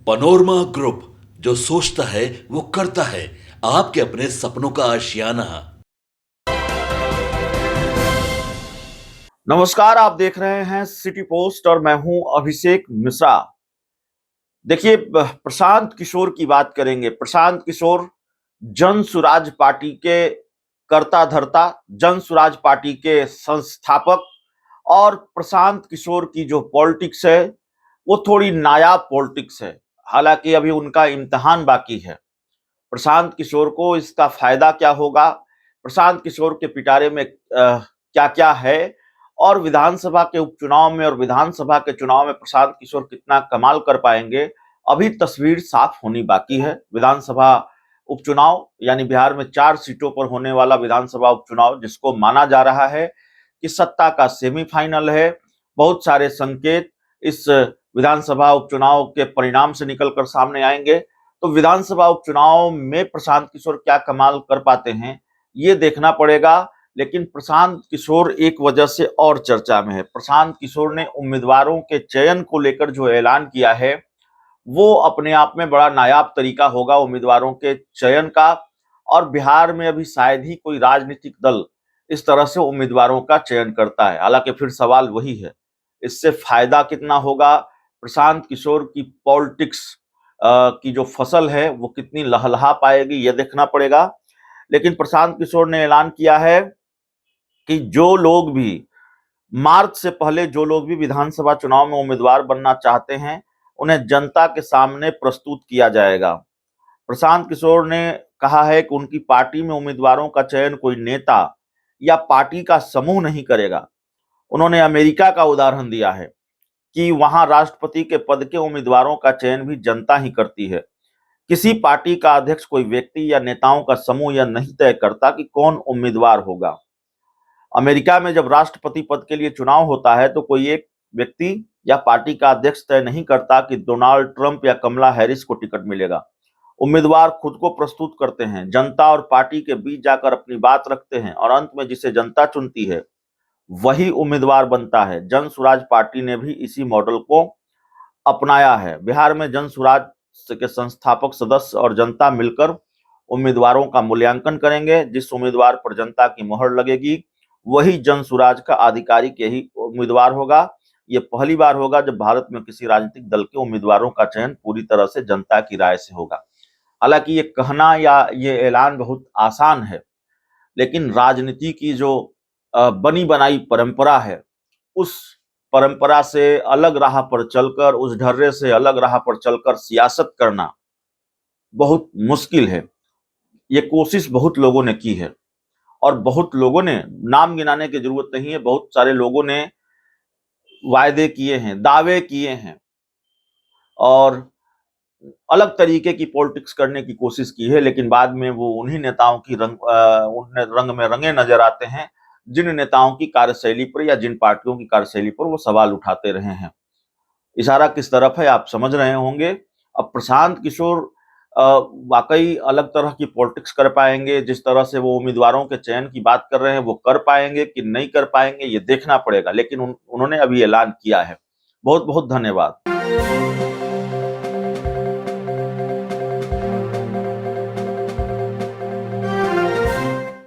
Panorama group, जो सोचता है वो करता है। आपके अपने सपनों का आशियाना। नमस्कार, आप देख रहे हैं सिटी पोस्ट और मैं हूं अभिषेक मिश्रा। देखिए, प्रशांत किशोर की बात करेंगे। प्रशांत किशोर जन सुराज पार्टी के कर्ता धर्ता, जन सुराज पार्टी के संस्थापक। और प्रशांत किशोर की जो पॉलिटिक्स है वो थोड़ी नायाब पॉलिटिक्स है। हालांकि अभी उनका इम्तिहान बाकी है। प्रशांत किशोर को इसका फायदा क्या होगा, प्रशांत किशोर के पिटारे में क्या क्या है, और विधानसभा के उपचुनाव में और विधानसभा के चुनाव में प्रशांत किशोर कितना कमाल कर पाएंगे, अभी तस्वीर साफ होनी बाकी है। विधानसभा उपचुनाव यानी बिहार में 4 सीटों पर होने वाला विधानसभा उपचुनाव, जिसको माना जा रहा है कि सत्ता का सेमीफाइनल है। बहुत सारे संकेत इस विधानसभा उपचुनाव के परिणाम से निकलकर सामने आएंगे। तो विधानसभा उपचुनाव में प्रशांत किशोर क्या कमाल कर पाते हैं, ये देखना पड़ेगा। लेकिन प्रशांत किशोर एक वजह से और चर्चा में है। प्रशांत किशोर ने उम्मीदवारों के चयन को लेकर जो ऐलान किया है वो अपने आप में बड़ा नायाब तरीका होगा उम्मीदवारों के चयन का। और बिहार में अभी शायद ही कोई राजनीतिक दल इस तरह से उम्मीदवारों का चयन करता है। हालांकि फिर सवाल वही है, इससे फायदा कितना होगा, प्रशांत किशोर की पॉलिटिक्स की जो फसल है वो कितनी लहलहा पाएगी, यह देखना पड़ेगा। लेकिन प्रशांत किशोर ने ऐलान किया है कि जो लोग भी मार्च से पहले, जो लोग भी विधानसभा चुनाव में उम्मीदवार बनना चाहते हैं, उन्हें जनता के सामने प्रस्तुत किया जाएगा। प्रशांत किशोर ने कहा है कि उनकी पार्टी में उम्मीदवारों का चयन कोई नेता या पार्टी का समूह नहीं करेगा। उन्होंने अमेरिका का उदाहरण दिया है कि वहां राष्ट्रपति के पद के उम्मीदवारों का चयन भी जनता ही करती है। किसी पार्टी का अध्यक्ष कोई व्यक्ति या नेताओं का समूह यह नहीं तय करता कि कौन उम्मीदवार होगा। अमेरिका में जब राष्ट्रपति पद के लिए चुनाव होता है तो कोई एक व्यक्ति या पार्टी का अध्यक्ष तय नहीं करता कि डोनाल्ड ट्रंप या कमला हैरिस को टिकट मिलेगा। उम्मीदवार खुद को प्रस्तुत करते हैं, जनता और पार्टी के बीच जाकर अपनी बात रखते हैं और अंत में जिसे जनता चुनती है वही उम्मीदवार बनता है। जन सुराज पार्टी ने भी इसी मॉडल को अपनाया है। बिहार में जन सुराज के संस्थापक सदस्य और जनता मिलकर उम्मीदवारों का मूल्यांकन करेंगे। जिस उम्मीदवार पर जनता की मोहर लगेगी वही जन सुराज का आधिकारिक यही उम्मीदवार होगा। ये पहली बार होगा जब भारत में किसी राजनीतिक दल के उम्मीदवारों का चयन पूरी तरह से जनता की राय से होगा। हालांकि ये कहना या ये ऐलान बहुत आसान है, लेकिन राजनीति की जो बनी बनाई परंपरा है, उस परंपरा से अलग राह पर चलकर, उस ढर्रे से अलग राह पर चलकर सियासत करना बहुत मुश्किल है। ये कोशिश बहुत लोगों ने की है और बहुत लोगों ने, नाम गिनाने की जरूरत नहीं है, बहुत सारे लोगों ने वायदे किए हैं, दावे किए हैं और अलग तरीके की पॉलिटिक्स करने की कोशिश की है। लेकिन बाद में वो उन्हीं नेताओं की रंग में रंगे नजर आते हैं जिन नेताओं की कार्यशैली पर या जिन पार्टियों की कार्यशैली पर वो सवाल उठाते रहे हैं। इशारा किस तरफ है आप समझ रहे होंगे। अब प्रशांत किशोर वाकई अलग तरह की पॉलिटिक्स कर पाएंगे, जिस तरह से वो उम्मीदवारों के चयन की बात कर रहे हैं वो कर पाएंगे कि नहीं कर पाएंगे, ये देखना पड़ेगा। लेकिन उन्होंने अभी ऐलान किया है। बहुत बहुत धन्यवाद।